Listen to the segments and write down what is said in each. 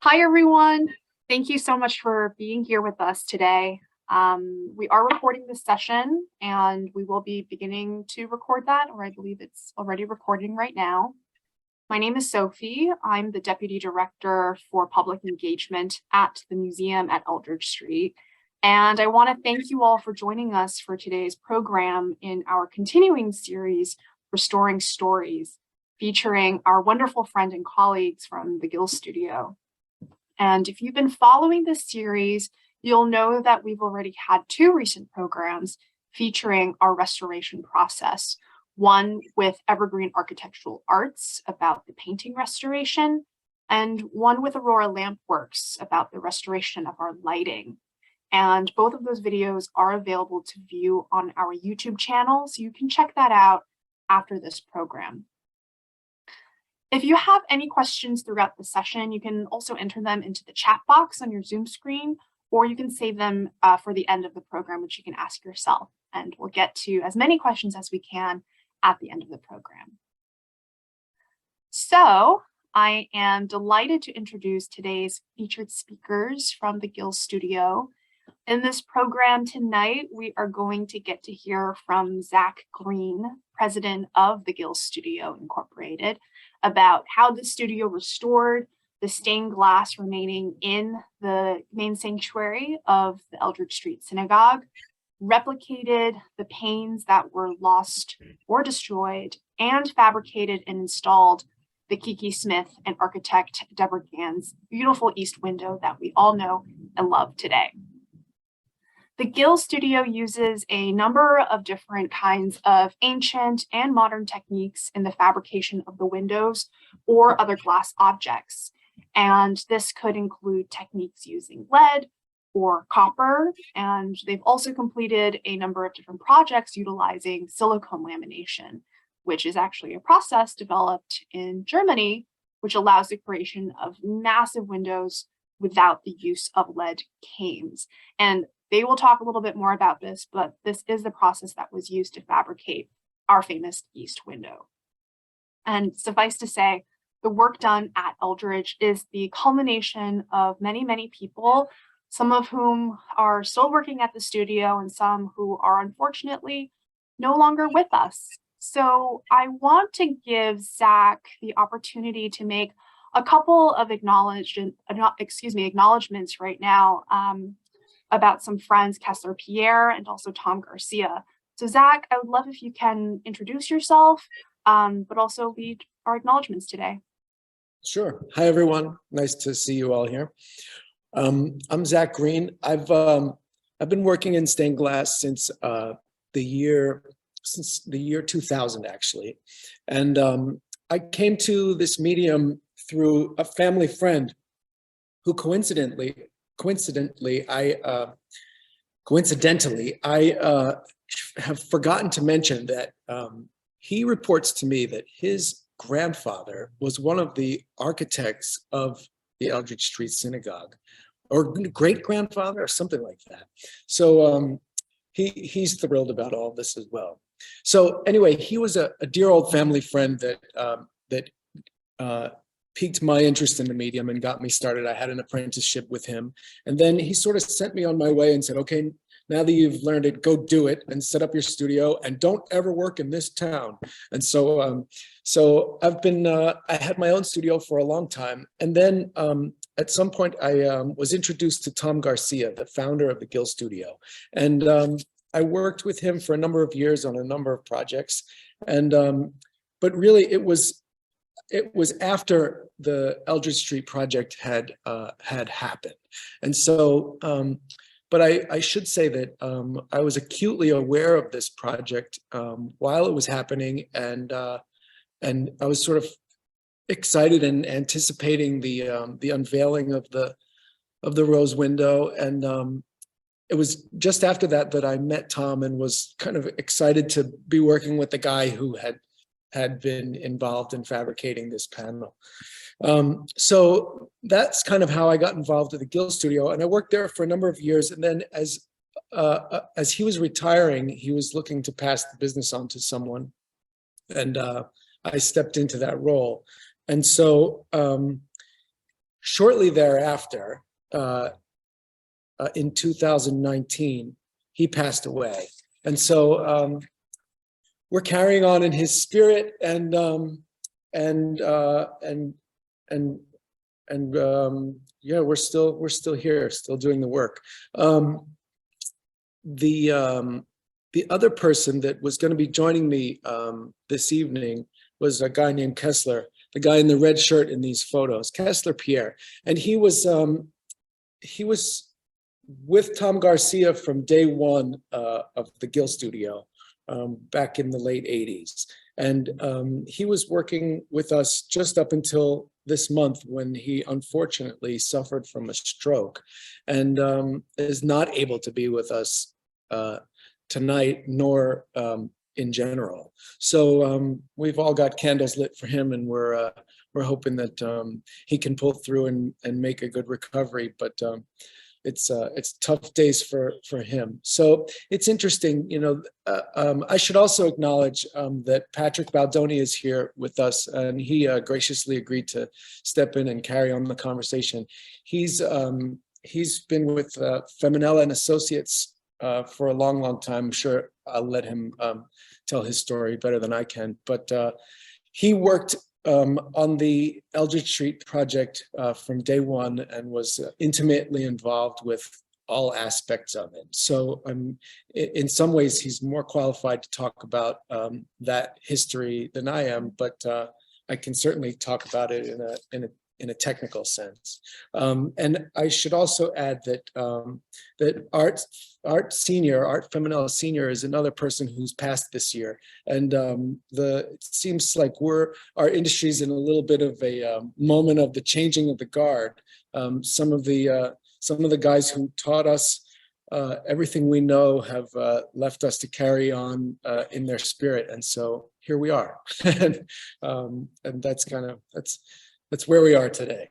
Hi, everyone. Thank you so much for being here with us today. We are recording this session and we will be beginning to record that, or I believe it's already recording right now. My name is Sophie. I'm the Deputy Director for Public Engagement at the museum at Eldridge Street. And I want to thank you all for joining us for today's program in our continuing series, Restoring Stories, featuring our wonderful friend and colleagues from the Gill Studio. And if you've been following this series, you'll know that we've already had two recent programs featuring our restoration process. One with Evergreen Architectural Arts about the painting restoration, and one with Aurora Lampworks about the restoration of our lighting. And both of those videos are available to view on our YouTube channel, so you can check that out after this program. If you have any questions throughout the session, you can also enter them into the chat box on your Zoom screen, or you can save them for the end of the program, which you can ask yourself. And we'll get to as many questions as we can at the end of the program. So I am delighted to introduce today's featured speakers from the Gill Studio. In this program tonight, we are going to get to hear from Zach Green, president of the Gill Studio Incorporated, about how the studio restored the stained glass remaining in the main sanctuary of the Eldridge Street Synagogue, replicated the panes that were lost or destroyed, and fabricated and installed the Kiki Smith and architect Deborah Gann's beautiful east window that we all know and love today. The Gill Studio uses a number of different kinds of ancient and modern techniques in the fabrication of the windows or other glass objects. And this could include techniques using lead or copper. And they've also completed a number of different projects utilizing silicone lamination, which is actually a process developed in Germany, which allows the creation of massive windows without the use of lead cames. And they will talk a little bit more about this, but this is the process that was used to fabricate our famous east window. And suffice to say, the work done at Eldridge is the culmination of many, many people, some of whom are still working at the studio and some who are unfortunately no longer with us. So I want to give Zach the opportunity to make a couple of acknowledgments right now about some friends, Kessler Pierre and also Tom Garcia. So Zach, I would love if you can introduce yourself, but also lead our acknowledgments today. Sure. Hi, everyone. Nice to see you all here. I'm Zach Green. I've been working in stained glass since the year 2000, actually. And I came to this medium through a family friend who coincidentally, I have forgotten to mention that he reports to me that his grandfather was one of the architects of the Eldridge Street Synagogue, or great-grandfather, or something like that. So he's thrilled about all this as well. So anyway, he was a dear old family friend that piqued my interest in the medium and got me started. I had an apprenticeship with him. And then he sort of sent me on my way and said, okay, now that you've learned it, go do it and set up your studio and don't ever work in this town. And so I had my own studio for a long time. And then at some point I was introduced to Tom Garcia, the founder of the Gill Studio. And I worked with him for a number of years on a number of projects. And but really it was after the Eldridge Street project had happened. And so, but I should say that I was acutely aware of this project while it was happening, and I was sort of excited and anticipating the unveiling of the rose window. And it was just after that that I met Tom and was kind of excited to be working with the guy who had been involved in fabricating this panel. So that's kind of how I got involved with the Gill Studio, and I worked there for a number of years. And then as he was retiring, he was looking to pass the business on to someone, and I stepped into that role. And so shortly thereafter, in 2019, he passed away. And so we're carrying on in his spirit, and yeah, we're still here, still doing the work. The other person that was going to be joining me this evening was a guy named Kessler, the guy in the red shirt in these photos, Kessler Pierre, and he was with Tom Garcia from day one of the Gill Studio back in the late 80s. And he was working with us just up until this month, when he unfortunately suffered from a stroke and is not able to be with us tonight, nor in general. So we've all got candles lit for him, and we're hoping that he can pull through and make a good recovery. But it's tough days for him. So it's interesting, you know. I should also acknowledge that Patrick Baldoni is here with us, and he graciously agreed to step in and carry on the conversation. He's been with Feminella and Associates for a long time. I'm sure I'll let him tell his story better than I can. But he worked on the Eldridge Street project from day one, and was intimately involved with all aspects of it. So in some ways, he's more qualified to talk about that history than I am, but I can certainly talk about it in a technical sense. And I should also add that that Art Feminella Senior is another person who's passed this year. And it seems like our industry's in a little bit of a moment of the changing of the guard. Some of the guys who taught us everything we know have left us to carry on in their spirit. And so here we are. And that's where we are today.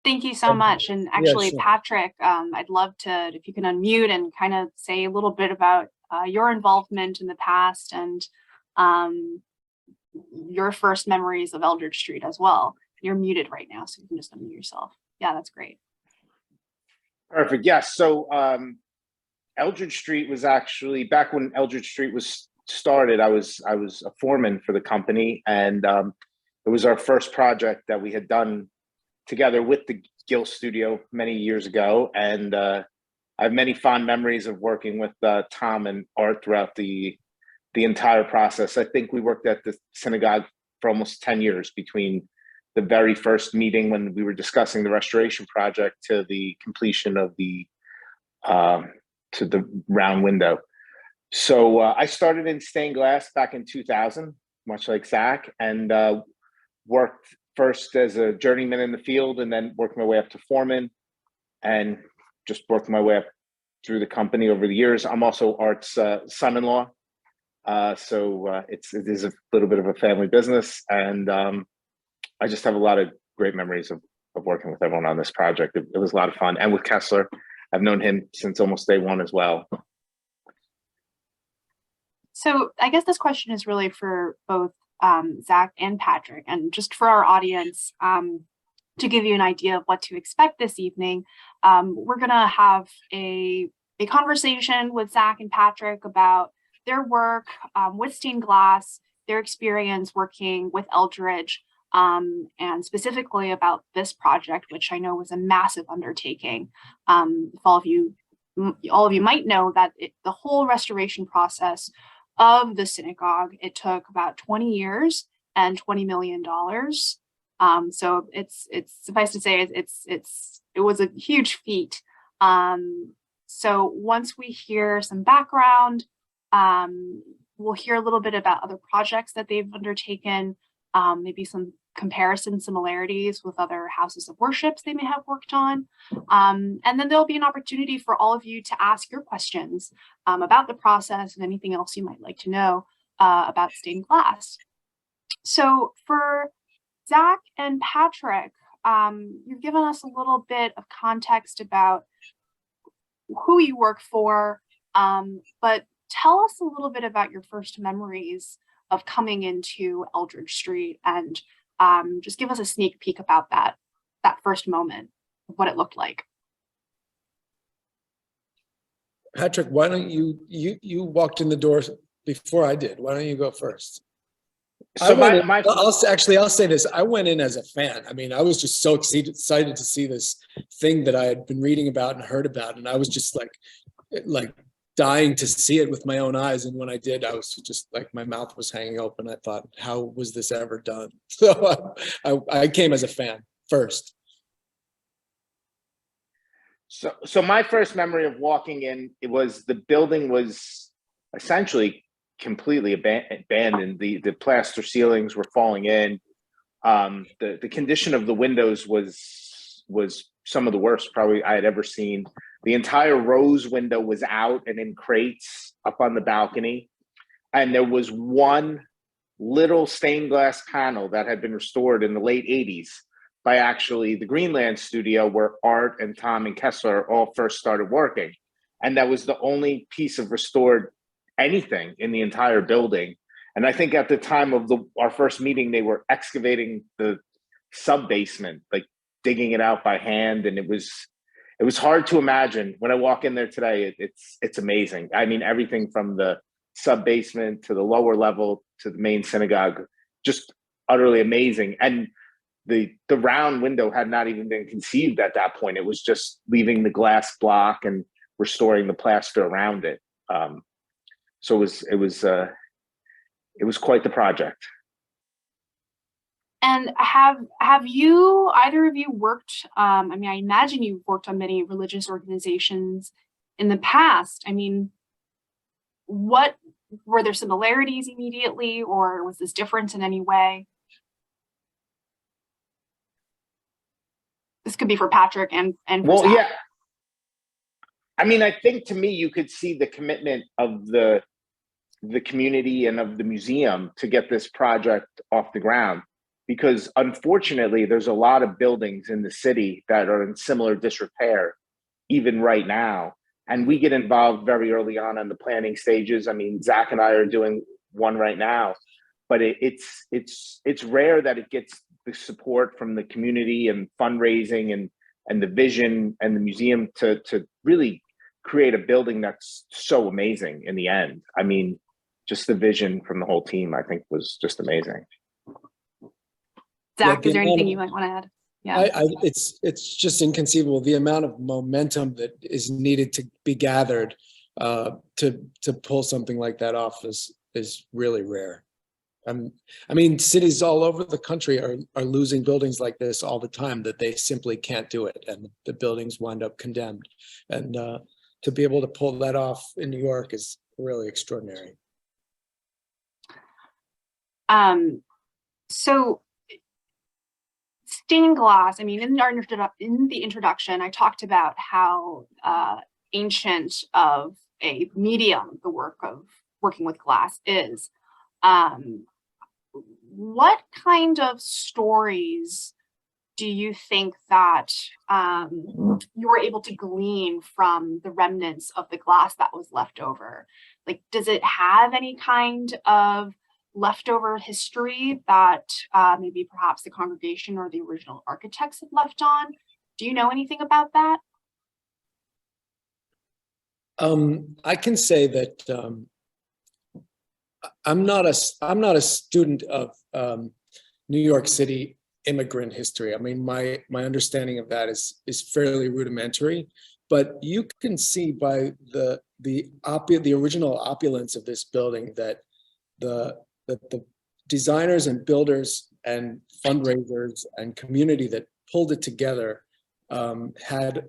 Thank you so much. And actually, yeah, sure. Patrick, I'd love to, if you can unmute and kind of say a little bit about your involvement in the past and your first memories of Eldridge Street as well. You're muted right now, so you can just unmute yourself. Yeah, that's great. Perfect. Yes. So Eldridge Street was actually, back when Eldridge Street was started, I was a foreman for the company, and it was our first project that we had done together with the Gill Studio many years ago. And I have many fond memories of working with Tom and Art throughout the entire process. I think we worked at the synagogue for almost 10 years, between the very first meeting when we were discussing the restoration project to the completion of the round window. So I started in stained glass back in 2000, much like Zach, and worked first as a journeyman in the field, and then worked my way up to foreman, and just worked my way up through the company over the years. I'm also Art's son-in-law, so it is a little bit of a family business, and I just have a lot of great memories of working with everyone on this project. It was a lot of fun, and with Kessler, I've known him since almost day one as well. So I guess this question is really for both Zach and Patrick, and just for our audience, to give you an idea of what to expect this evening, we're gonna have a conversation with Zach and Patrick about their work with stained glass, their experience working with Eldridge, and specifically about this project, which I know was a massive undertaking. All of you might know that the whole restoration process of the synagogue, it took about 20 years and $20 million. So it's suffice to say, it was a huge feat. So once we hear some background, we'll hear a little bit about other projects that they've undertaken, maybe some comparison similarities with other houses of worships they may have worked on. And then there'll be an opportunity for all of you to ask your questions about the process and anything else you might like to know about stained glass. So for Zach and Patrick, you've given us a little bit of context about who you work for, but tell us a little bit about your first memories of coming into Eldridge Street and Just give us a sneak peek about that first moment, what it looked like. Patrick, why don't you walked in the door before I did. Why don't you go first? So I'll say this. I went in as a fan. I mean, I was just so excited to see this thing that I had been reading about and heard about. And I was just like dying to see it with my own eyes. And when I did, I was just like, my mouth was hanging open. I thought, how was this ever done? So I came as a fan first. So my first memory of walking in, it was the building was essentially completely abandoned. The plaster ceilings were falling in. The condition of the windows was some of the worst probably I had ever seen. The entire rose window was out and in crates up on the balcony. And there was one little stained glass panel that had been restored in the late 80s by actually the Greenland studio where Art and Tom and Kessler all first started working. And that was the only piece of restored anything in the entire building. And I think at the time of our first meeting, they were excavating the sub-basement, like digging it out by hand. And it was hard to imagine. When I walk in there today, it's amazing. I mean, everything from the sub-basement to the lower level to the main synagogue, just utterly amazing. And the round window had not even been conceived at that point. It was just leaving the glass block and restoring the plaster around it. So it was quite the project. And have you, either of you, worked? I mean, I imagine you've worked on many religious organizations in the past. I mean, what were there similarities immediately, or was this different in any way? This could be for Patrick and for Zach. Yeah. I mean, I think to me, you could see the commitment of the community and of the museum to get this project off the ground, because unfortunately, there's a lot of buildings in the city that are in similar disrepair, even right now. And we get involved very early on in the planning stages. I mean, Zach and I are doing one right now, but it's rare that it gets the support from the community and fundraising and the vision and the museum to really create a building that's so amazing in the end. I mean, just the vision from the whole team, I think, was just amazing. Zach, is there anything you might want to add? Yeah, it's just inconceivable the amount of momentum that is needed to be gathered to pull something like that off is really rare. I mean, cities all over the country are losing buildings like this all the time, that they simply can't do it, and the buildings wind up condemned. And to be able to pull that off in New York is really extraordinary. So stained glass, I mean, in the introduction, I talked about how ancient of a medium the work of working with glass is. What kind of stories do you think that you were able to glean from the remnants of the glass that was left over? Like, does it have any kind of leftover history that maybe perhaps the congregation or the original architects have left on? Do you know anything about that? I can say that I'm not a student of New York City immigrant history. I mean, my understanding of that is fairly rudimentary, but you can see by the original opulence of this building that the designers and builders and fundraisers and community that pulled it together had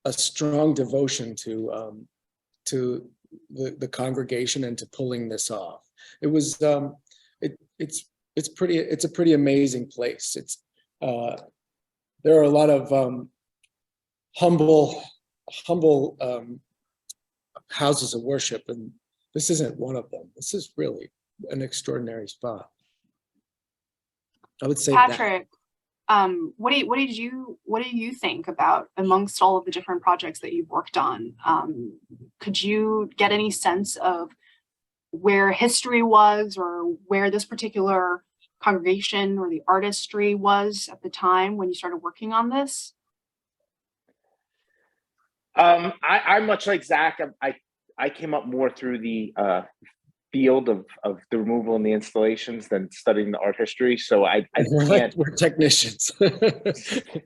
a strong devotion to the congregation and to pulling this off. It was it's a pretty amazing place. It's there are a lot of humble houses of worship, and this isn't one of them. This is really an extraordinary spot. I would say Patrick, what do you think about, amongst all of the different projects that you've worked on? Could you get any sense of where history was, or where this particular congregation or the artistry was at the time when you started working on this? I'm much like Zach. I came up more through the field of the removal and the installations than studying the art history. So I can't We're technicians.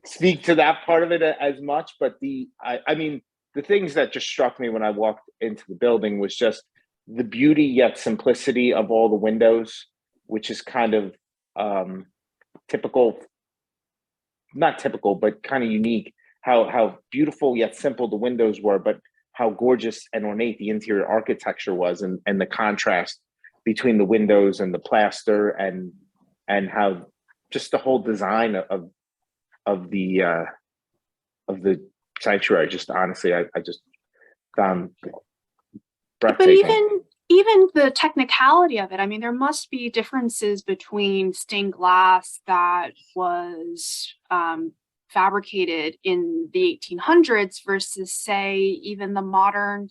speak to that part of it as much. But I mean, the things that just struck me when I walked into the building was just the beauty yet simplicity of all the windows, which is kind of typical, not typical, but kind of unique. How beautiful yet simple the windows were, but how gorgeous and ornate the interior architecture was, and the contrast between the windows and the plaster, and how just the whole design of the sanctuary. Just honestly, I just found But breathtaking. even the technicality of it, I mean, there must be differences between stained glass that was fabricated in the 1800s versus, say, even the modern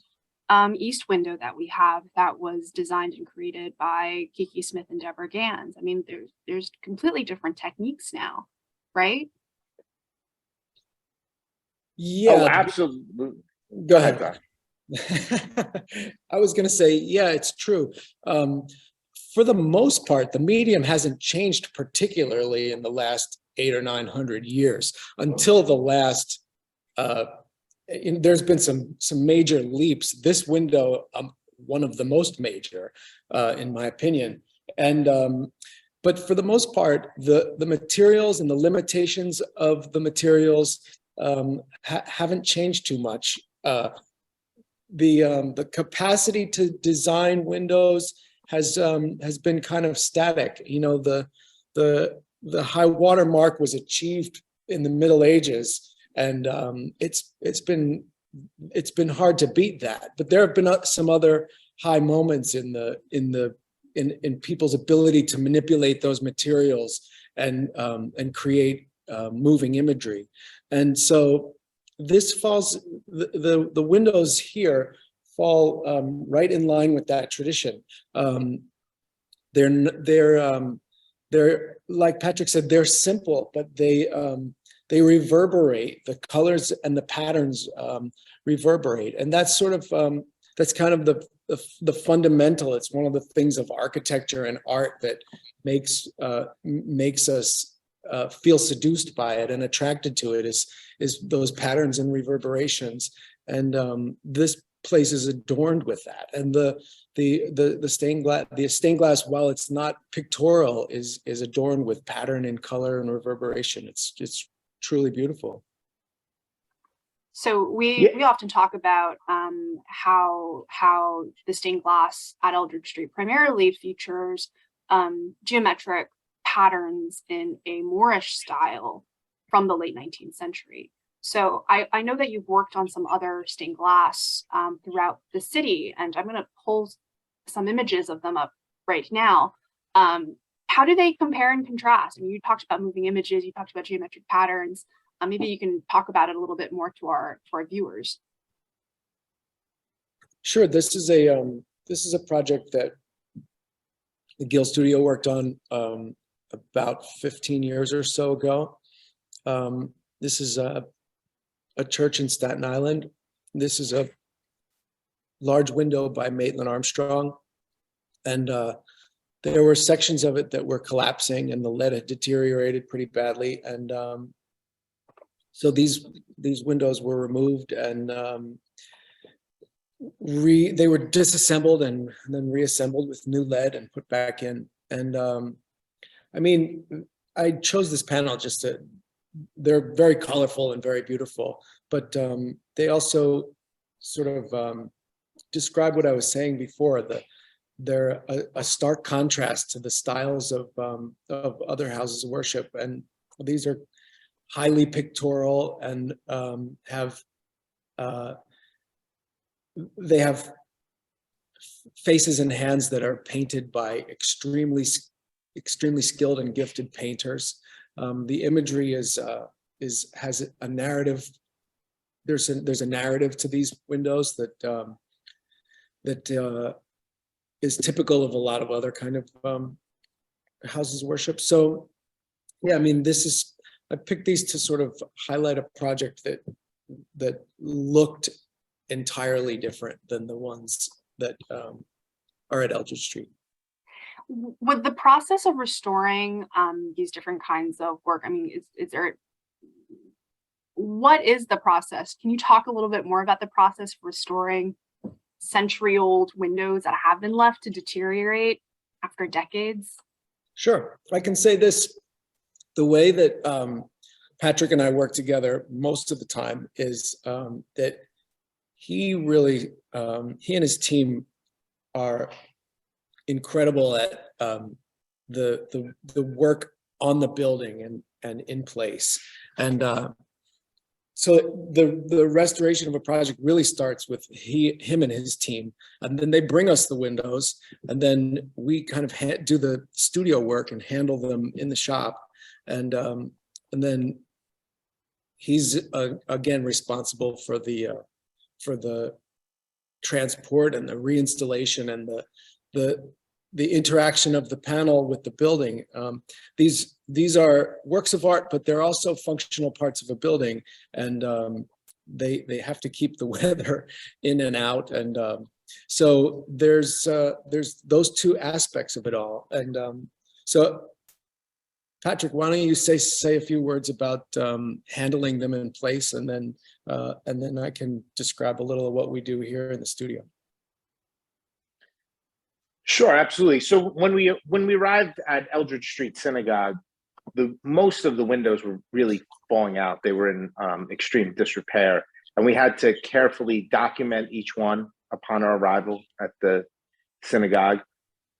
east window that we have that was designed and created by Kiki Smith and Deborah Gans. I mean, there's completely different techniques now, right? Yeah. Oh, absolutely. Go ahead. Zach. I was going to say, yeah, it's true. For the most part, the medium hasn't changed particularly in the last 800 or 900 years until the last. There's been some major leaps. This window, one of the most major, in my opinion, and. But for the most part, the materials and the limitations of the materials haven't changed too much. The capacity to design windows has been kind of static. You know, the high water mark was achieved in the Middle Ages, and it's been hard to beat that. But there have been some other high moments in people's ability to manipulate those materials and create moving imagery. And so this falls, the windows here fall right in line with that tradition. They're like Patrick said, they're simple, but they reverberate. The colors and the patterns reverberate, and that's sort of that's kind of the fundamental. It's one of the things of architecture and art that makes us feel seduced by it and attracted to it, is those patterns and reverberations. And this place is adorned with that. And the stained glass, while it's not pictorial, is adorned with pattern and color and reverberation. It's truly beautiful. So we often talk about how the stained glass at Eldridge Street primarily features geometric patterns in a Moorish style from the late 19th century. So I know that you've worked on some other stained glass throughout the city, and I'm going to pull some images of them up right now. How do they compare and contrast? I mean, you talked about moving images, you talked about geometric patterns. Maybe you can talk about it a little bit more to our viewers. Sure. This is a project that the Gill Studio worked on about 15 years or so ago. This is a church in Staten Island. This is a large window by Maitland Armstrong, and there were sections of it that were collapsing, and the lead had deteriorated pretty badly, and so these windows were removed, and they were disassembled and then reassembled with new lead and put back in. And I mean, I chose this panel just to, they're very colorful and very beautiful, but they also sort of describe what I was saying before, that they're a stark contrast to the styles of other houses of worship. And these are highly pictorial and they have faces and hands that are painted by extremely skilled and gifted painters. The imagery has a narrative. There's a narrative to these windows that is typical of a lot of other kind of houses of worship. So yeah, I mean, I picked these to sort of highlight a project that looked entirely different than the ones that are at Eldridge Street. With the process of restoring these different kinds of work, I mean, what is the process? Can you talk a little bit more about the process of restoring century-old windows that have been left to deteriorate after decades? Sure, I can say this. The way that Patrick and I work together most of the time is that he and his team are incredible at the work on the building and in place. And so the restoration of a project really starts with him and his team, and then they bring us the windows, and then we kind of do the studio work and handle them in the shop, and then he's again responsible for the transport and the reinstallation and the interaction of the panel with the building. These are works of art, but they're also functional parts of a building, and they have to keep the weather in and out. And so there's those two aspects of it all. And so Patrick, why don't you say a few words about handling them in place, and then I can describe a little of what we do here in the studio. Sure, absolutely. So when we arrived at Eldridge Street Synagogue, most of the windows were really falling out. They were in extreme disrepair, and we had to carefully document each one upon our arrival at the synagogue,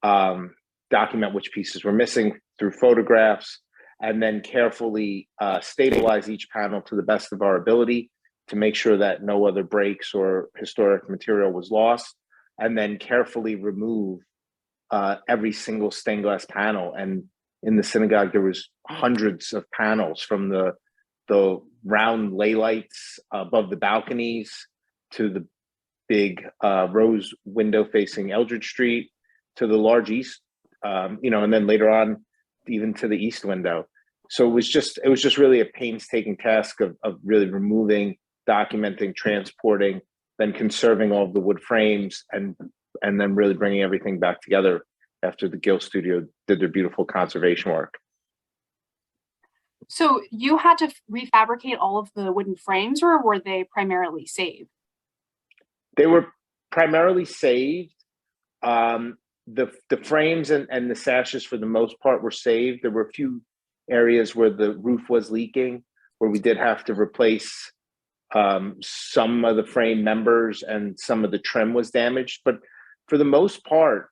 document which pieces were missing through photographs, and then carefully stabilize each panel to the best of our ability to make sure that no other breaks or historic material was lost, and then carefully remove every single stained glass panel. And in the synagogue, there was hundreds of panels, from the round lay lights above the balconies to the big rose window facing Eldridge Street, to the large east, and then later on even to the east window. So it was just really a painstaking task of really removing, documenting, transporting, then conserving all of the wood frames, and then really bringing everything back together after the Gill Studio did their beautiful conservation work. So you had to refabricate all of the wooden frames, or were they primarily saved? They were primarily saved. The frames and the sashes, for the most part, were saved. There were a few areas where the roof was leaking, where we did have to replace some of the frame members, and some of the trim was damaged. But for the most part,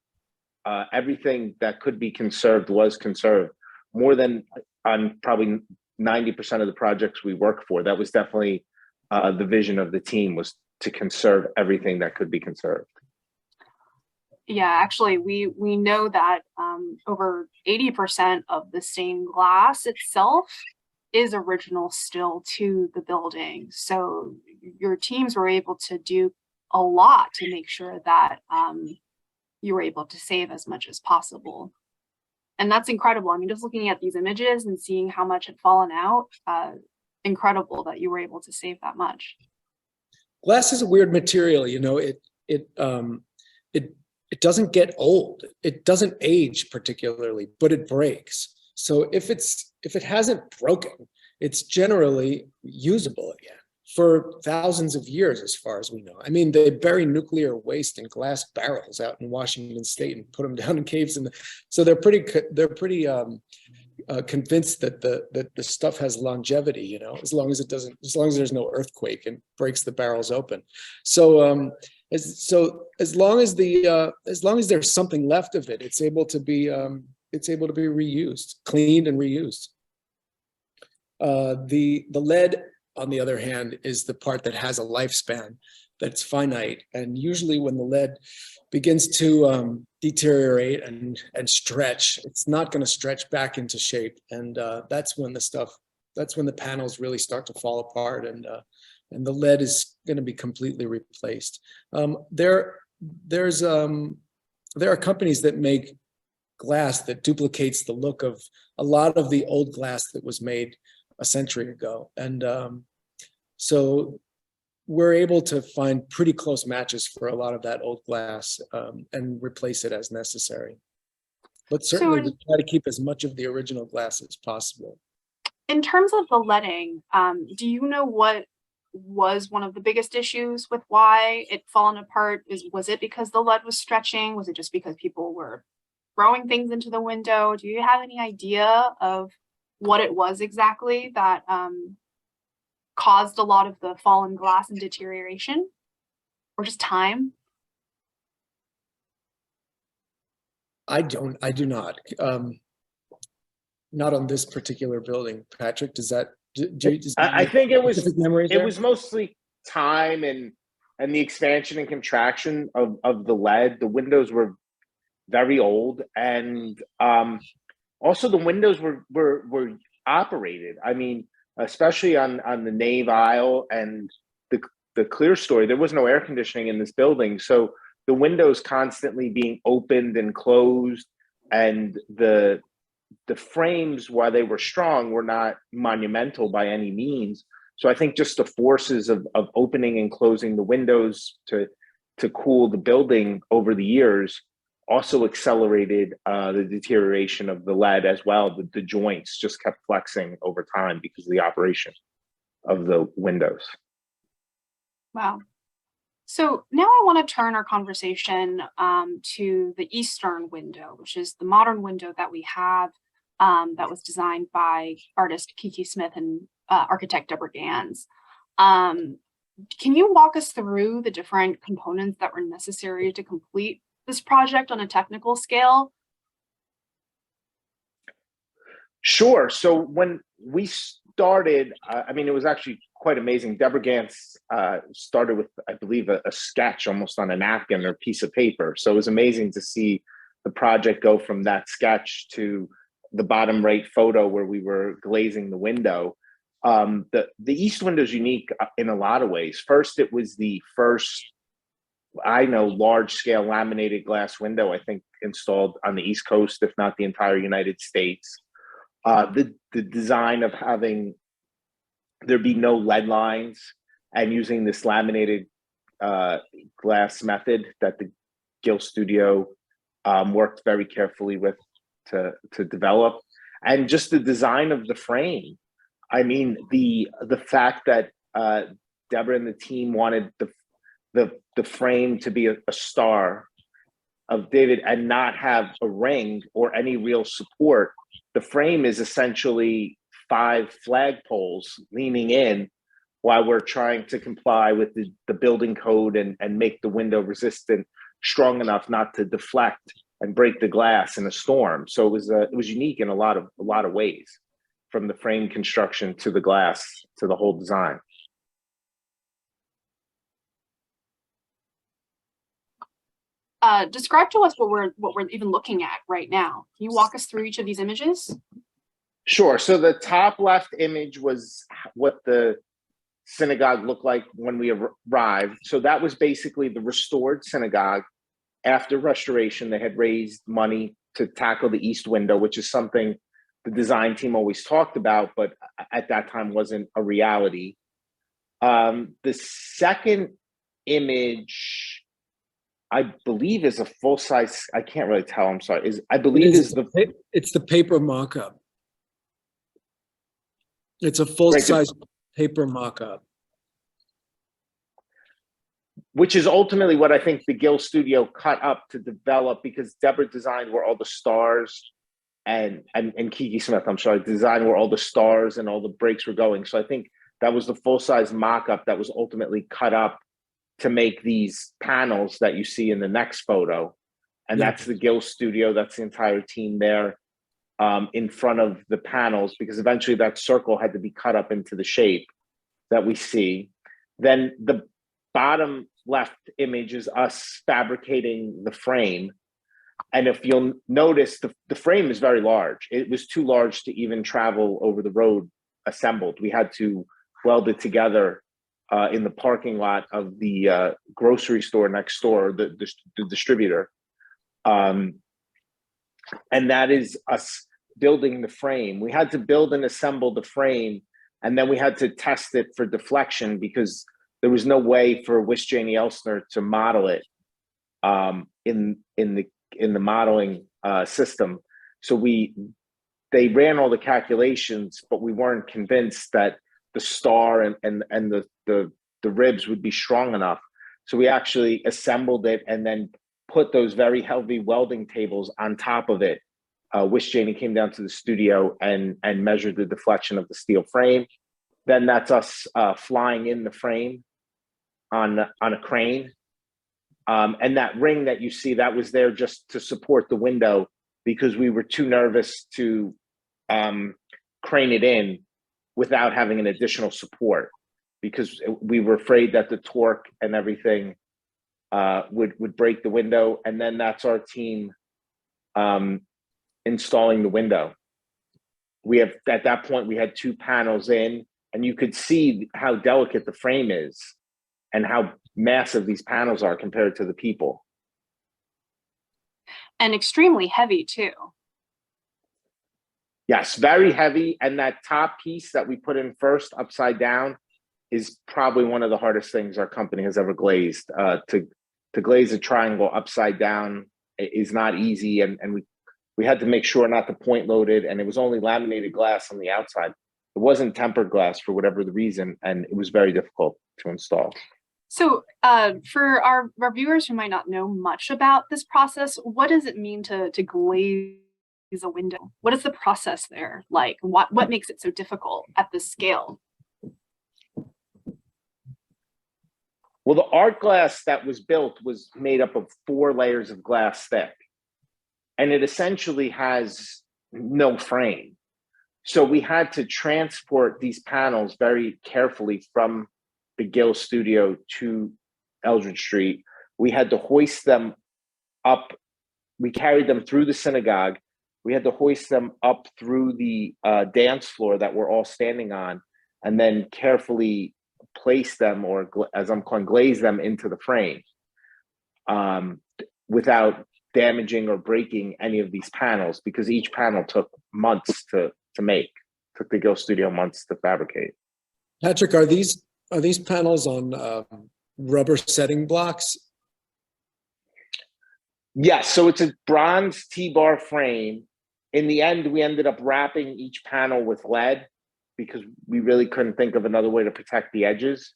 everything that could be conserved was conserved. More than on probably 90% of the projects we worked for. That was definitely the vision of the team, was to conserve everything that could be conserved. Yeah, actually, we know that over 80% of the stained glass itself is original still to the building. So your teams were able to do a lot to make sure that you were able to save as much as possible. And that's incredible. I mean, just looking at these images and seeing how much had fallen out, incredible that you were able to save that much. Glass is a weird material, it doesn't get old. It doesn't age particularly, but it breaks. So if it hasn't broken, it's generally usable again for thousands of years, as far as we know. I mean, they bury nuclear waste in glass barrels out in Washington State and put them down in caves, so they're pretty convinced that the stuff has longevity. As long as there's no earthquake and breaks the barrels open. So as long as there's something left of it, it's able to be reused, cleaned and reused. The lead, on the other hand, is the part that has a lifespan that's finite. And usually when the lead begins to deteriorate and stretch, it's not going to stretch back into shape. And that's when the panels really start to fall apart, and the lead is going to be completely replaced. There's there are companies that make glass that duplicates the look of a lot of the old glass that was made a century ago. And so we're able to find pretty close matches for a lot of that old glass and replace it as necessary. But certainly we try to keep as much of the original glass as possible. In terms of the leading, do you know what was one of the biggest issues with why it fallen apart? Was it because the lead was stretching? Was it just because people were throwing things into the window? Do you have any idea of what it was exactly that caused a lot of the fallen glass and deterioration, or just time? I do not. Not on this particular building. Patrick, does that? I think it was it was mostly time and the expansion and contraction of the lead. The windows were very old, and also the windows were operated. I mean, especially on the nave aisle and the clear story, there was no air conditioning in this building, so the windows constantly being opened and closed, and the frames, while they were strong, were not monumental by any means. So I think just the forces of opening and closing the windows to cool the building over the years also accelerated the deterioration of the lead as well. The joints just kept flexing over time because of the operation of the windows. Wow. So now I want to turn our conversation to the eastern window, which is the modern window that we have that was designed by artist Kiki Smith and architect Deborah Gans. Can you walk us through the different components that were necessary to complete this project on a technical scale? Sure. So when we started, I mean, it was actually quite amazing. Deborah Gans started with, I believe, a sketch almost on a napkin or a piece of paper. So it was amazing to see the project go from that sketch to the bottom right photo where we were glazing the window. The east window is unique in a lot of ways. First, it was the first, I know, large scale laminated glass window, I think, installed on the East Coast, if not the entire United States. The design of having there be no lead lines and using this laminated glass method that the Gill Studio worked very carefully with to develop, and just the design of the frame. I mean, the fact that Deborah and the team wanted the frame to be a star of David and not have a ring or any real support. The frame is essentially 5 flagpoles leaning in while we're trying to comply with the building code and make the window resistant strong enough not to deflect and break the glass in a storm. So it was unique in a lot of ways, from the frame construction to the glass to the whole design. Describe to us what we're even looking at right now. Can you walk us through each of these images? Sure. So the top left image was what the synagogue looked like when we arrived. So that was basically the restored synagogue. After restoration, they had raised money to tackle the east window, which is something the design team always talked about, but at that time wasn't a reality. The second image, I believe, is a full size. I can't really tell. I'm sorry. It's the paper mock-up. It's a full size paper mock-up, which is ultimately what I think the Gill Studio cut up to develop, because Deborah designed where all the stars and Kiki Smith, I'm sorry, designed where all the stars and all the breaks were going. So I think that was the full size mock-up that was ultimately cut up to make these panels that you see in the next photo. And that's the Gill Studio. That's the entire team there in front of the panels, because eventually that circle had to be cut up into the shape that we see. Then the bottom left image is us fabricating the frame. And if you'll notice, the frame is very large. It was too large to even travel over the road assembled. We had to weld it together in the parking lot of the grocery store next door, the distributor. Um, and that is us building the frame. We had to build and assemble the frame, and then we had to test it for deflection because there was no way for Wisjani Elsner to model it in the modeling system. So they ran all the calculations, but we weren't convinced that the star and the ribs would be strong enough. So we actually assembled it and then put those very heavy welding tables on top of it. Wisjani came down to the studio and measured the deflection of the steel frame. Then that's us flying in the frame on a crane. And that ring that you see, that was there just to support the window because we were too nervous to crane it in without having an additional support, because we were afraid that the torque and everything would break the window. And then that's our team installing the window. At that point, we had 2 panels in, and you could see how delicate the frame is and how massive these panels are compared to the people. And extremely heavy too. Yes, very heavy. And that top piece that we put in first, upside down, is probably one of the hardest things our company has ever glazed. To glaze a triangle upside down is not easy, and we had to make sure not to point load it, and it was only laminated glass on the outside. It wasn't tempered glass for whatever the reason, and it was very difficult to install. So for our viewers who might not know much about this process, what does it mean to glaze a window? What is the process there like? What makes it so difficult at this scale? Well, the art glass that was built was made up of 4 layers of glass thick, and it essentially has no frame. So we had to transport these panels very carefully from the Gill studio to Eldridge Street. We had to hoist them up. We carried them through the synagogue. We had to hoist them up through the dance floor that we're all standing on, and then carefully place them, or as I'm calling, glaze them into the frame without damaging or breaking any of these panels, because each panel took months to make. Took the Gill studio months to fabricate. Patrick, are these panels on rubber setting blocks? Yes, so it's a bronze T-bar frame. In the end, we ended up wrapping each panel with lead because we really couldn't think of another way to protect the edges.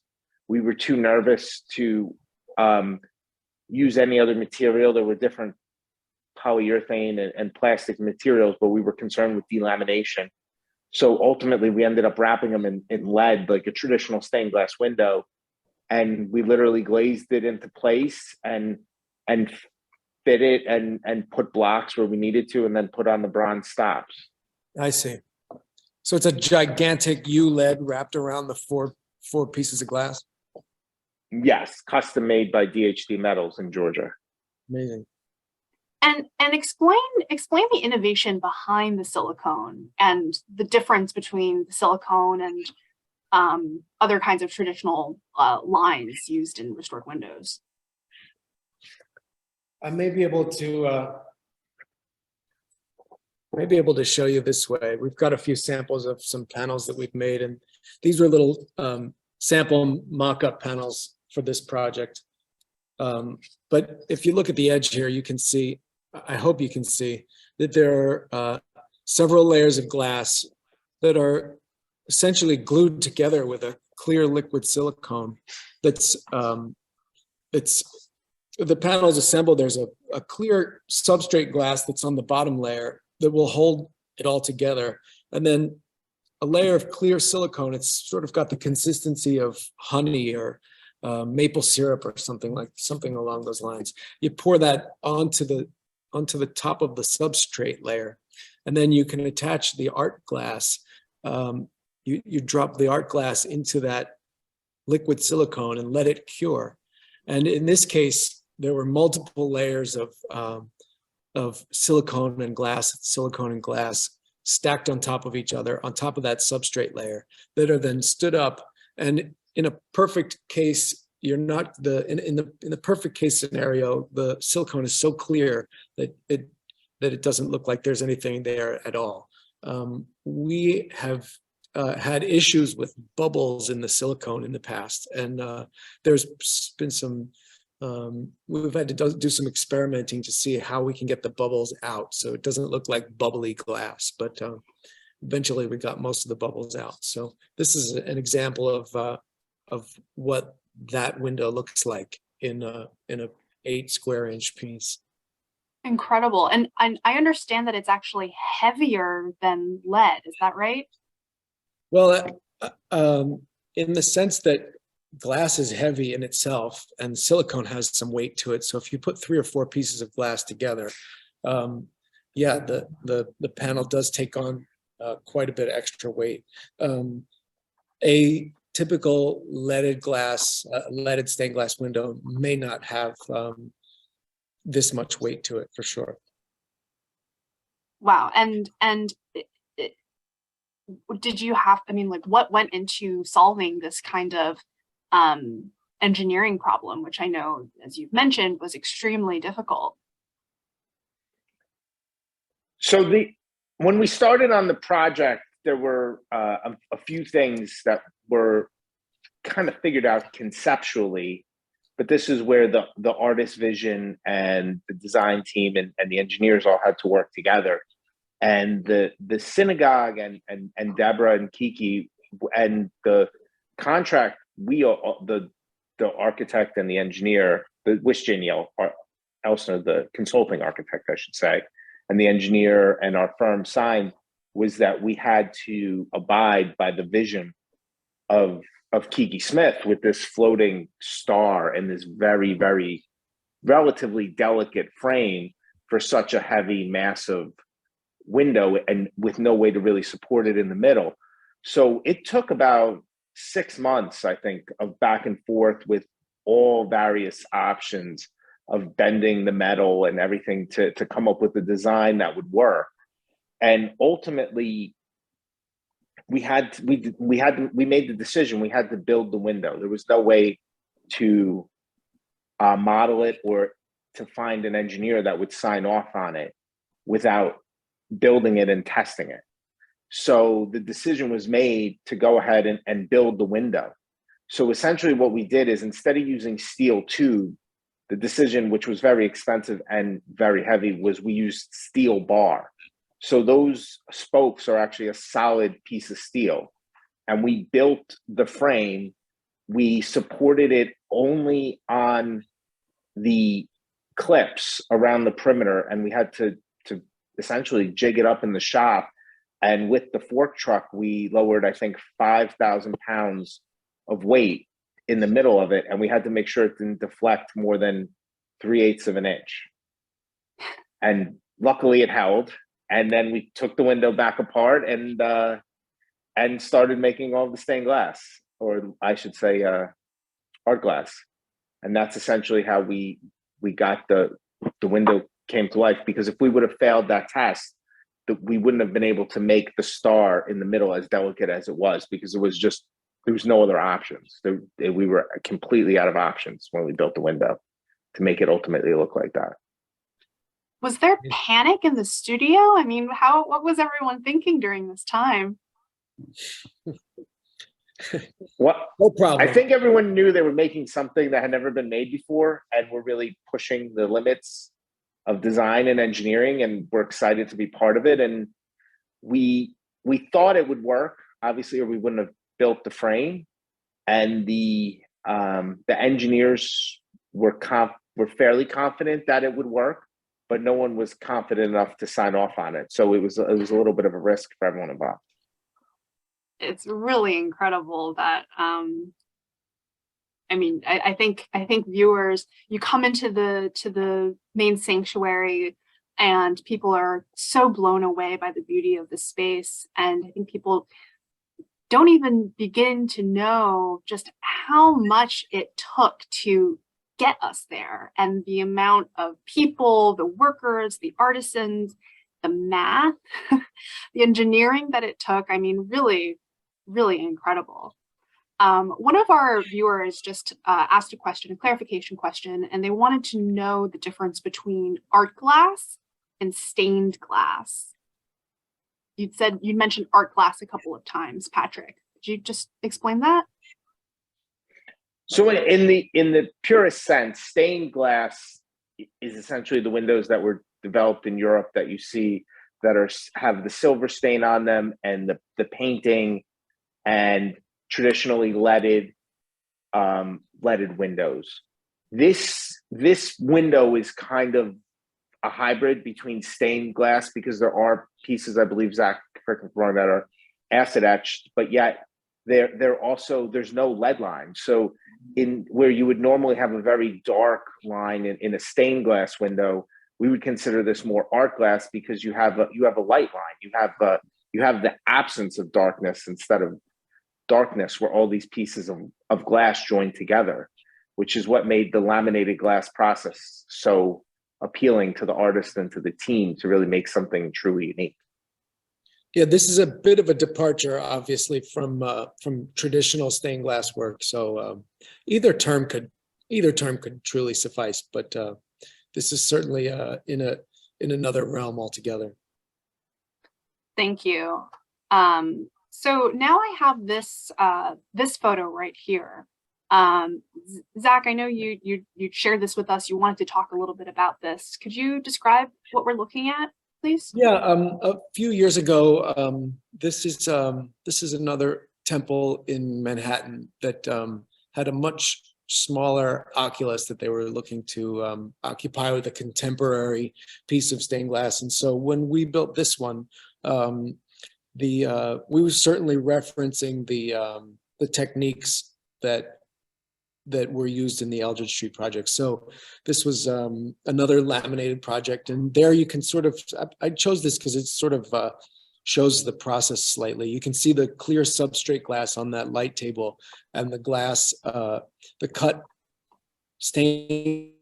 We were too nervous to use any other material. There were different polyurethane and plastic materials, but we were concerned with delamination. So ultimately, we ended up wrapping them in lead, like a traditional stained glass window, and we literally glazed it into place and fit it and put blocks where we needed to, and then put on the bronze stops. I see. So it's a gigantic U-lead wrapped around the four pieces of glass? Yes, custom made by DHD Metals in Georgia. Amazing. And explain the innovation behind the silicone and the difference between the silicone and other kinds of traditional lines used in restored windows. I may be able to show you this way. We've got a few samples of some panels that we've made, and these were little sample mock-up panels for this project. But if you look at the edge here, you can see, I hope you can see, that there are several layers of glass that are essentially glued together with a clear liquid silicone. That's the panels assembled. There's a clear substrate glass that's on the bottom layer that will hold it all together, and then a layer of clear silicone. It's sort of got the consistency of honey or maple syrup or something along those lines. You pour that onto the top of the substrate layer, and then you can attach the art glass. You drop the art glass into that liquid silicone and let it cure. And in this case, there were multiple layers of silicone and glass stacked on top of each other, on top of that substrate layer, that are then stood up. And in a perfect case, in the perfect case scenario, the silicone is so clear that it doesn't look like there's anything there at all. We have had issues with bubbles in the silicone in the past, and there's been some. We've had to do some experimenting to see how we can get the bubbles out so it doesn't look like bubbly glass. But eventually, we got most of the bubbles out. So this is an example of what that window looks like in a 8 square inch piece. Incredible. And I understand that it's actually heavier than lead. Is that right? Well, in the sense that glass is heavy in itself and silicone has some weight to it. So if you put 3 or 4 pieces of glass together, yeah, the panel does take on quite a bit of extra weight. A typical leaded stained glass window may not have this much weight to it for sure. Wow. And did you have, I mean, like what went into solving this kind of engineering problem, which I know, as you've mentioned, was extremely difficult? So when we started on the project, there were a few things that were kind of figured out conceptually, but this is where the artist vision and the design team and the engineers all had to work together. And the synagogue and Deborah and Kiki and the contract, the architect and the engineer, the Wishdaniel Elsner, the consulting architect, I should say, and the engineer and our firm signed, was that we had to abide by the vision of Kiki Smith with this floating star and this very, very relatively delicate frame for such a heavy, massive window and with no way to really support it in the middle. So it took about 6 months, I think, of back and forth with all various options of bending the metal and everything to come up with a design that would work. And ultimately, we made the decision. We had to build the window. There was no way to model it or to find an engineer that would sign off on it without building it and testing it. So the decision was made to go ahead and build the window. So essentially what we did is, instead of using steel tube, the decision, which was very expensive and very heavy, was we used steel bar. So those spokes are actually a solid piece of steel. And we built the frame. We supported it only on the clips around the perimeter, and we had to essentially jig it up in the shop. And with the fork truck, we lowered, I think, 5,000 pounds of weight in the middle of it. And we had to make sure it didn't deflect more than 3/8 of an inch. And luckily it held. And then we took the window back apart and started making all the stained glass, or I should say art glass. And that's essentially how we got the window came to life. Because if we would have failed that test, we wouldn't have been able to make the star in the middle as delicate as it was, because there was no other options. We were completely out of options when we built the window to make it ultimately look like that. Was there panic in the studio? I mean, what was everyone thinking during this time? Well, No problem. I think everyone knew they were making something that had never been made before, and were really pushing the limits of design and engineering, and we're excited to be part of it. And we thought it would work, obviously, or we wouldn't have built the frame. And the engineers were fairly confident that it would work, but no one was confident enough to sign off on it. So it was a little bit of a risk for everyone involved. It's really incredible that I mean, I think viewers, you come into the main sanctuary and people are so blown away by the beauty of the space. And I think people don't even begin to know just how much it took to get us there, and the amount of people, the workers, the artisans, the math, the engineering that it took. I mean, really, really incredible. One of our viewers just asked a question, a clarification question, and they wanted to know the difference between art glass and stained glass. You mentioned art glass a couple of times, Patrick. Could you just explain that? So in the purest sense, stained glass is essentially the windows that were developed in Europe that you see that have the silver stain on them and the painting and traditionally leaded windows. This window is kind of a hybrid between stained glass because there are pieces, I believe, Zach, correct me if I'm wrong, that are acid etched, but yet there's no lead line. So in where you would normally have a very dark line in a stained glass window, we would consider this more art glass because you have a light line. You have the absence of darkness instead of darkness, where all these pieces of glass join together, which is what made the laminated glass process so appealing to the artist and to the team to really make something truly unique. Yeah, this is a bit of a departure, obviously, from traditional stained glass work. So either term could truly suffice, but this is certainly in another realm altogether. Thank you. So now I have this this photo right here. Zach, I know you shared this with us. You wanted to talk a little bit about this. Could you describe what we're looking at, please? Yeah, a few years ago, this is another temple in Manhattan that had a much smaller oculus that they were looking to occupy with a contemporary piece of stained glass. And so when we built this one, we were certainly referencing the techniques that were used in the Eldridge Street project. So this was another laminated project, and there you can sort of, I chose this because it sort of shows the process slightly. You can see the clear substrate glass on that light table, and the glass, the cut stain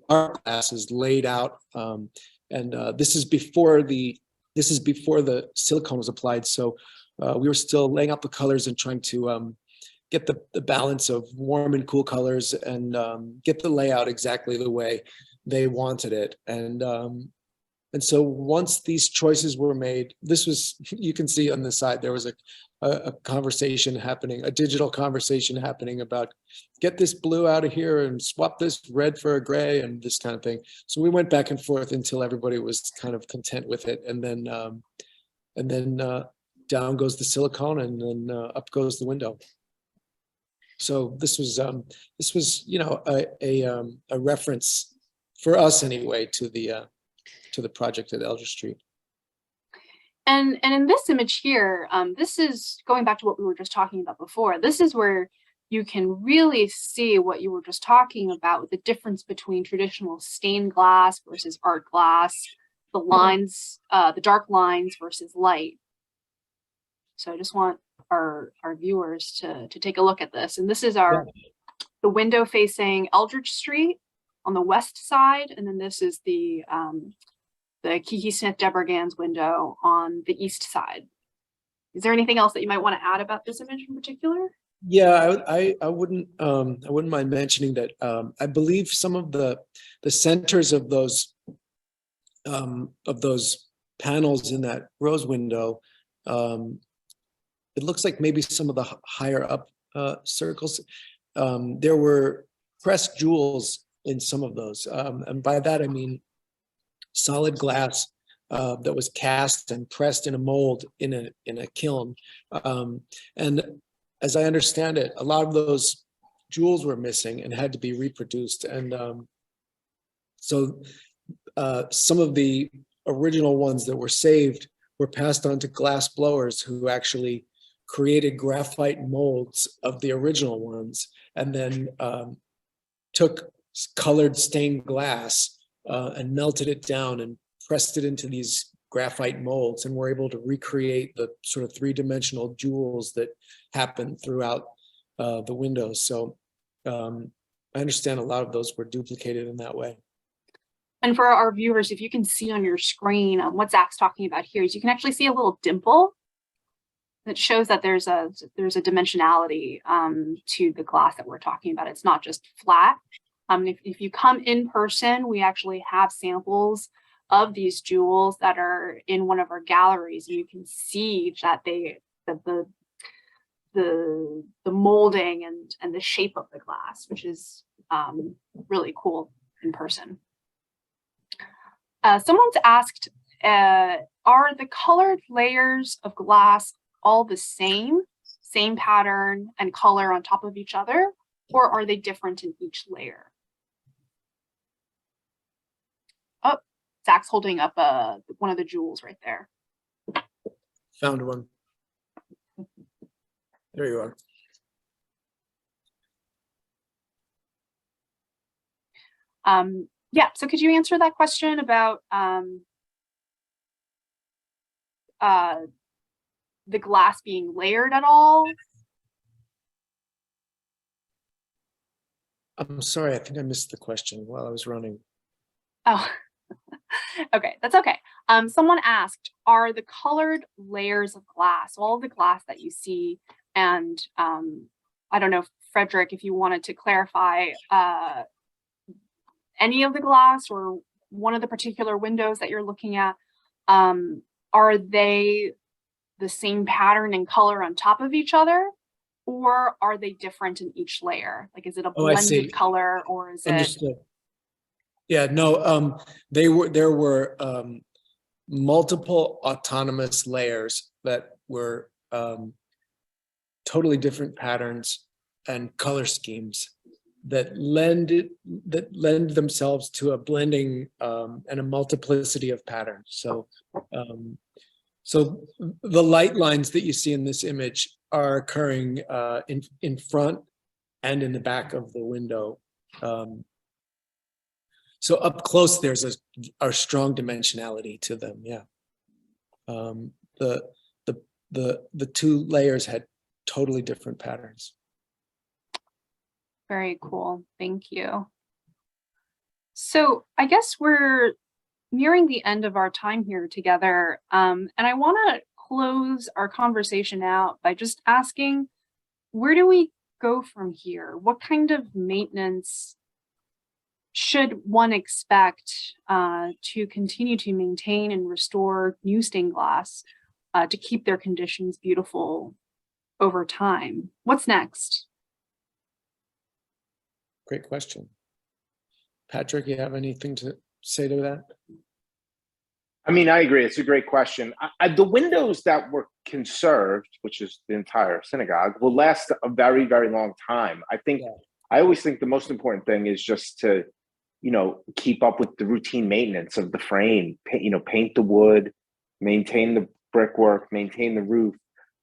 art glass is laid out, and this is before the silicone was applied. So we were still laying out the colors and trying to get the balance of warm and cool colors and get the layout exactly the way they wanted it. And so once these choices were made, this was, you can see on the side, there was a conversation happening, a digital conversation happening about get this blue out of here and swap this red for a gray and this kind of thing. So we went back and forth until everybody was kind of content with it. And then down goes the silicone, and then up goes the window. So this was you know, a reference for us anyway to the project at Eldridge Street. And in this image here, this is going back to what we were just talking about before. This is where you can really see what you were just talking about, the difference between traditional stained glass versus art glass, the lines, the dark lines versus light. So I just want our viewers to take a look at this. And this is the window facing Eldridge Street on the west side, and then this is the Kiki Smith Debergan's window on the east side. Is there anything else that you might want to add about this image in particular? Yeah, I wouldn't mind mentioning that I believe some of the centers of those panels in that rose window, it looks like maybe some of the higher up circles, there were pressed jewels in some of those, and by that I mean solid glass that was cast and pressed in a mold in a kiln, and as I understand it, a lot of those jewels were missing and had to be reproduced. And so some of the original ones that were saved were passed on to glass blowers who actually created graphite molds of the original ones, and then took colored stained glass and melted it down and pressed it into these graphite molds, and were able to recreate the sort of three-dimensional jewels that happen throughout the windows. So I understand a lot of those were duplicated in that way. And for our viewers, if you can see on your screen what Zach's talking about here is you can actually see a little dimple It shows that there's a dimensionality to the glass that we're talking about. It's not just flat. If you come in person, we actually have samples of these jewels that are in one of our galleries. You can see that the molding and the shape of the glass, which is really cool in person. Someone's asked, are the colored layers of glass all the same pattern and color on top of each other, or are they different in each layer? Oh, Zach's holding up one of the jewels right there. Found one. There you are. Yeah, so could you answer that question about the glass being layered at all? I'm sorry, I think I missed the question while I was running. Oh, okay, that's okay. Someone asked, are the colored layers of glass, all the glass that you see, and I don't know, Frederick, if you wanted to clarify any of the glass or one of the particular windows that you're looking at, are they the same pattern and color on top of each other, or are they different in each layer? Like, is it a blended color, or is Understood. It? Yeah, no, there were multiple autonomous layers that were totally different patterns and color schemes that lend themselves to a blending and a multiplicity of patterns. So, so the light lines that you see in this image are occurring in front and in the back of the window. So up close, there's a strong dimensionality to them. Yeah, the two layers had totally different patterns. Very cool. Thank you. So I guess we're nearing the end of our time here together. And I want to close our conversation out by just asking, where do we go from here? What kind of maintenance should one expect to continue to maintain and restore new stained glass to keep their conditions beautiful over time? What's next? Great question. Patrick, you have anything to say to that? I mean, I agree. It's a great question. The windows that were conserved, which is the entire synagogue, will last a very, very long time. I think, I always think the most important thing is just to, keep up with the routine maintenance of the frame, paint the wood, maintain the brickwork, maintain the roof,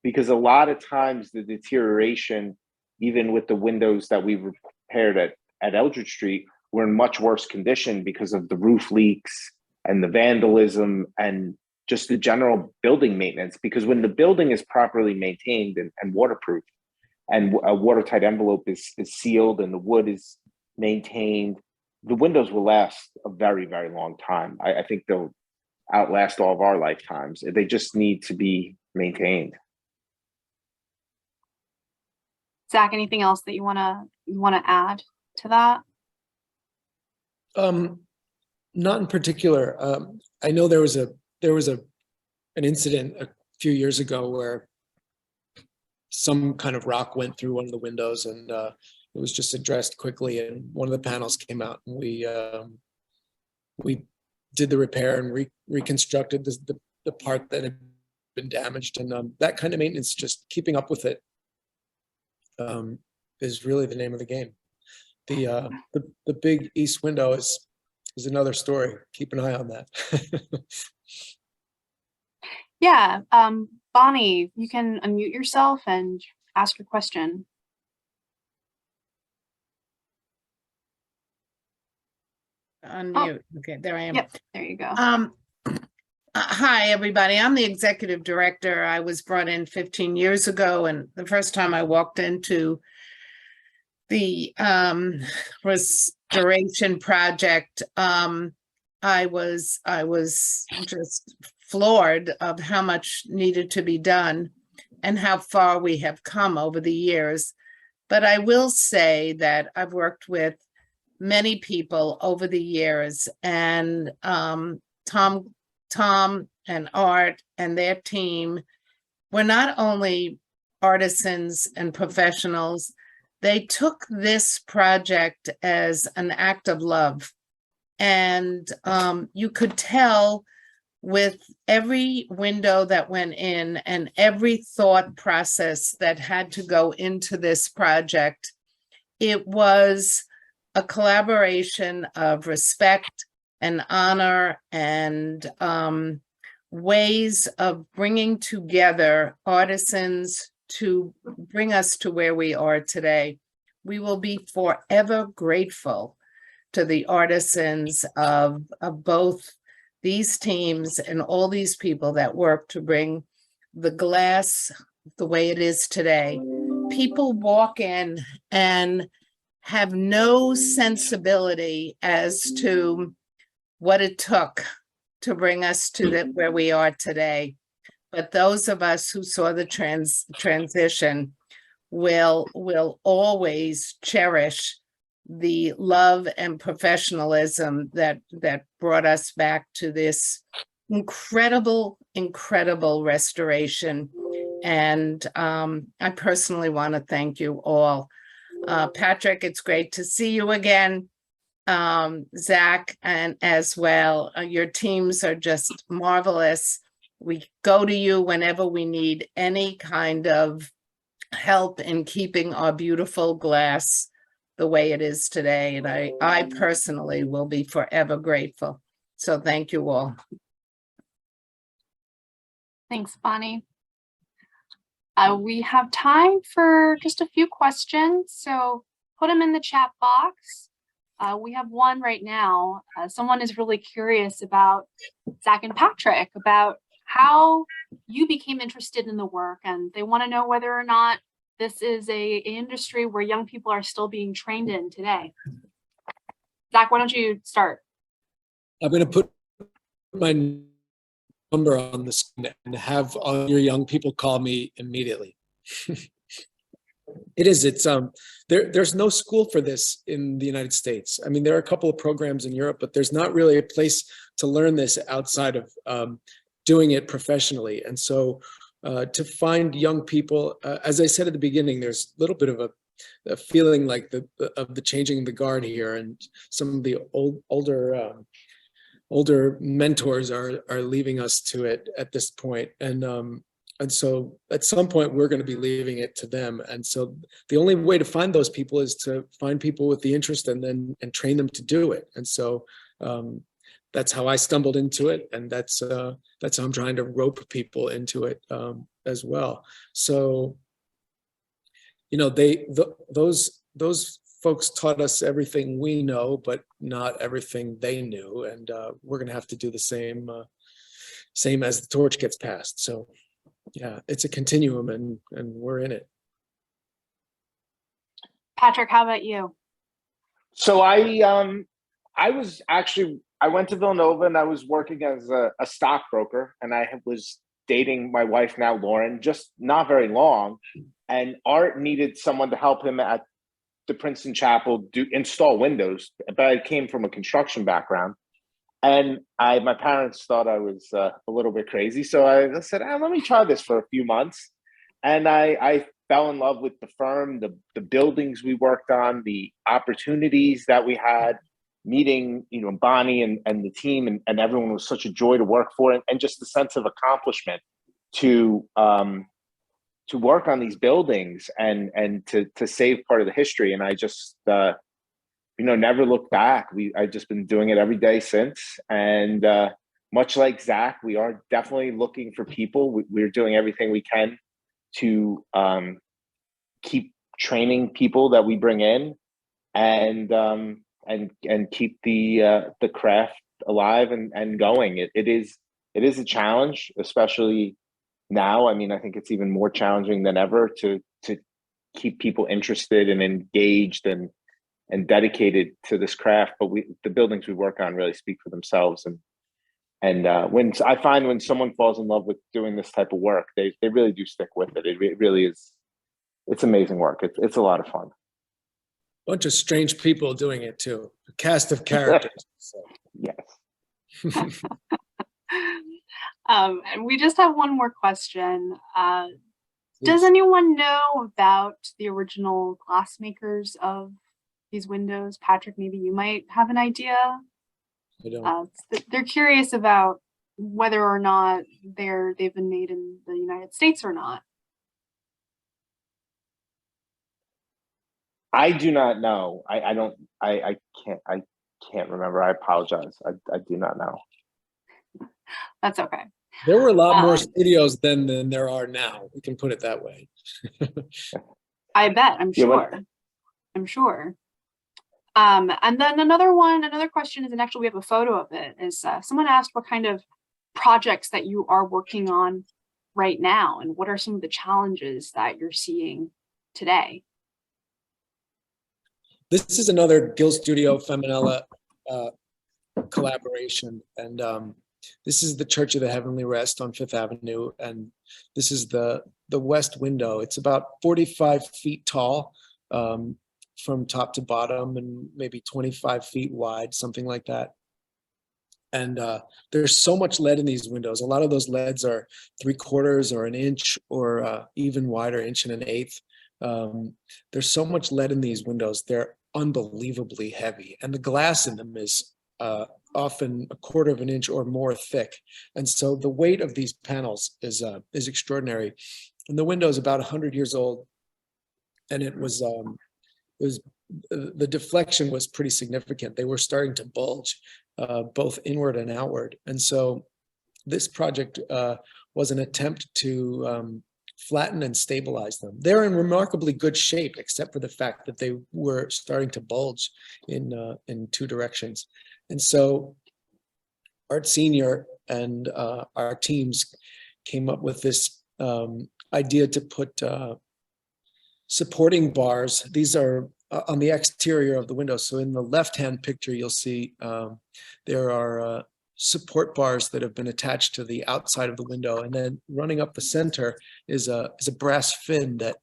because a lot of times the deterioration, even with the windows that we repaired at Eldridge Street, were in much worse condition because of the roof leaks and the vandalism and just the general building maintenance. Because when the building is properly maintained and waterproof, and a watertight envelope is sealed and the wood is maintained, the windows will last a very, very long time. I think they'll outlast all of our lifetimes. They just need to be maintained. Zach, anything else that you wanna add to that? Not in particular. I know there was an incident a few years ago where some kind of rock went through one of the windows, and it was just addressed quickly, and one of the panels came out, and we did the repair and reconstructed the part that had been damaged. And that kind of maintenance, just keeping up with it, is really the name of the game. The big east window is another story. Keep an eye on that. Yeah, Bonnie, you can unmute yourself and ask your question. Unmute. Oh. Okay, there I am. Yep, there you go. Hi, everybody. I'm the executive director. I was brought in 15 years ago, and the first time I walked into the restoration project, I was just floored of how much needed to be done. and how far we have come over the years. But I will say that I've worked with many people over the years, and Tom and Art and their team were not only artisans and professionals, they took this project as an act of love. And you could tell with every window that went in and every thought process that had to go into this project, it was a collaboration of respect and honor and ways of bringing together artisans to bring us to where we are today. We will be forever grateful to the artisans of both these teams and all these people that work to bring the glass the way it is today. People walk in and have no sensibility as to what it took to bring us to where we are today. But those of us who saw the transition will always cherish the love and professionalism that brought us back to this incredible restoration. And I personally want to thank you all. Patrick, it's great to see you again. Zach, and as well, your teams are just marvelous. We go to you whenever we need any kind of help in keeping our beautiful glass the way it is today. And I personally will be forever grateful. So thank you all. Thanks, Bonnie. We have time for just a few questions, so put them in the chat box. We have one right now. Someone is really curious about Zach and Patrick, about how you became interested in the work, and they want to know whether or not this is an industry where young people are still being trained in today. Zach, why don't you start? I'm going to put my number on the screen and have all your young people call me immediately. There's no school for this in the United States. I mean, there are a couple of programs in Europe, but there's not really a place to learn this outside of doing it professionally. And so to find young people, as I said at the beginning, there's a little bit of a feeling like the changing the guard here, and some of the older mentors are leaving us to it at this point. And so at some point we're going to be leaving it to them. And so the only way to find those people is to find people with the interest and train them to do it. And so that's how I stumbled into it. And that's how I'm trying to rope people into it as well. So, you know, those folks taught us everything we know, but not everything they knew. And we're going to have to do the same as the torch gets passed. So yeah, it's a continuum, and we're in it. Patrick, how about you? So I went to Villanova, and I was working as a stockbroker, and I was dating my wife now, Lauren, just not very long. And Art needed someone to help him at the Princeton Chapel install windows, but I came from a construction background. And my parents thought I was a little bit crazy. So I said, let me try this for a few months. And I fell in love with the firm, the buildings we worked on, the opportunities that we had, meeting, you know, Bonnie and the team, and everyone was such a joy to work for, and just the sense of accomplishment to work on these buildings and to save part of the history. And I just, never looked back. I've just been doing it every day since. And much like Zach, we are definitely looking for people. We're doing everything we can to keep training people that we bring in, and keep the craft alive and going. It is a challenge, especially now. I mean, I think it's even more challenging than ever to keep people interested and engaged and dedicated to this craft. But the buildings we work on really speak for themselves. And I find when someone falls in love with doing this type of work, they really do stick with it. It really is. It's amazing work. It's a lot of fun. Bunch of strange people doing it too. A cast of characters. So. Yes. And we just have one more question. Does anyone know about the original glass makers of these windows? Patrick, maybe you might have an idea. I don't. They're curious about whether or not they've been made in the United States or not. I do not know. I can't remember. I apologize. I do not know. That's okay. There were a lot more studios then than there are now. We can put it that way. I bet. I'm sure. I'm sure. And then another question is, and actually we have a photo of it, is someone asked what kind of projects that you are working on right now, and what are some of the challenges that you're seeing today? This is another Gill Studio Feminella collaboration, and this is the Church of the Heavenly Rest on Fifth Avenue, and this is the west window. It's about 45 feet tall from top to bottom, and maybe 25 feet wide, something like that. And there's so much lead in these windows. A lot of those leads are 3/4 or an inch, or even wider, 1.125 inches. There's so much lead in these windows. They're unbelievably heavy, and the glass in them is often 1/4 of an inch or more thick. And so the weight of these panels is extraordinary. And the window is about 100 years old, and it was the deflection was pretty significant. They were starting to bulge both inward and outward. And so this project was an attempt to flatten and stabilize them. They're in remarkably good shape, except for the fact that they were starting to bulge in two directions. And so Art Senior and our teams came up with this idea to put supporting bars. These are on the exterior of the window. So in the left-hand picture, you'll see there are support bars that have been attached to the outside of the window, and then running up the center is a brass fin that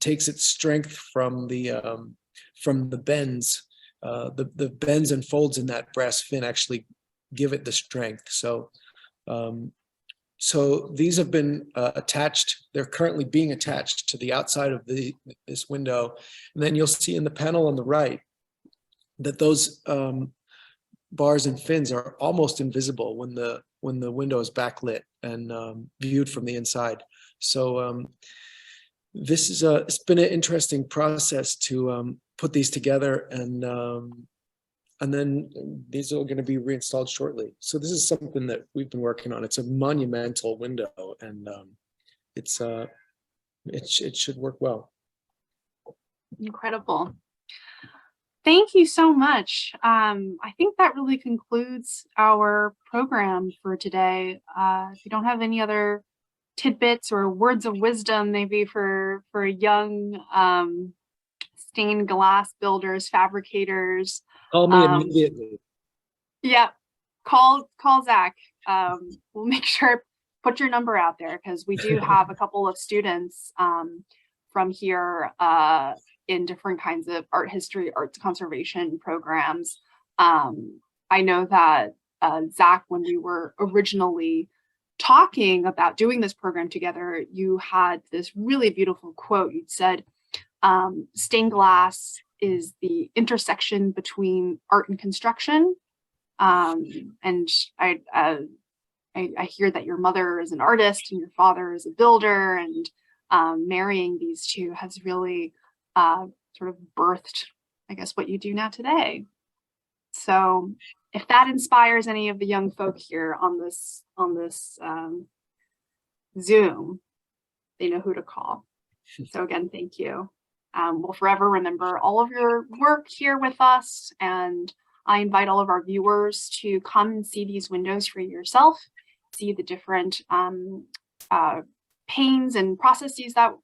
takes its strength from the bends. The bends and folds in that brass fin actually give it the strength. So so these have been attached. They're currently being attached to the outside of this window, and then you'll see in the panel on the right that those bars and fins are almost invisible when the window is backlit and viewed from the inside. So this is it's been an interesting process to put these together, and then these are going to be reinstalled shortly. So this is something that we've been working on. It's a monumental window, and it should work well. Incredible. Thank you so much. I think that really concludes our program for today. If you don't have any other tidbits or words of wisdom, maybe for young stained glass builders, fabricators. Call me immediately. Yeah, call Zach. We'll make sure, put your number out there, because we do have a couple of students from here in different kinds of art history, arts conservation programs. I know that Zach, when we were originally talking about doing this program together, you had this really beautiful quote. You'd said, stained glass is the intersection between art and construction. And I hear that your mother is an artist and your father is a builder, and marrying these two has really sort of birthed, I guess, what you do now today. So if that inspires any of the young folk here on this Zoom, they know who to call. So again, thank you. We'll forever remember all of your work here with us, and I invite all of our viewers to come and see these windows for yourself, see the different pains and processes that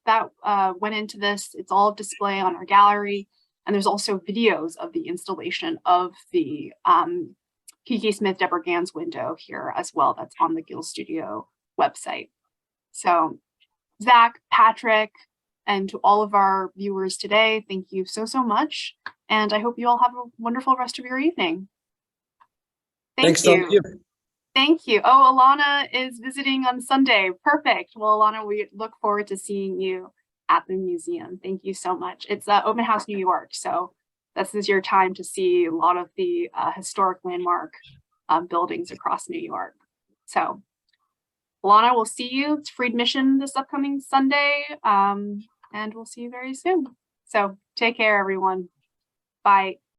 went into this. It's all display on our gallery, and there's also videos of the installation of the Kiki Smith, Deborah Gann's window here as well. That's on the Gill Studio website. So Zach, Patrick, and to all of our viewers today, thank you so, so much. And I hope you all have a wonderful rest of your evening. Thanks to all of you. Thank you. Oh, Alana is visiting on Sunday. Perfect. Well, Alana, we look forward to seeing you at the museum. Thank you so much. It's Open House New York, so this is your time to see a lot of the historic landmark buildings across New York. So Alana, we'll see you. It's free admission this upcoming Sunday, and we'll see you very soon. So take care, everyone. Bye.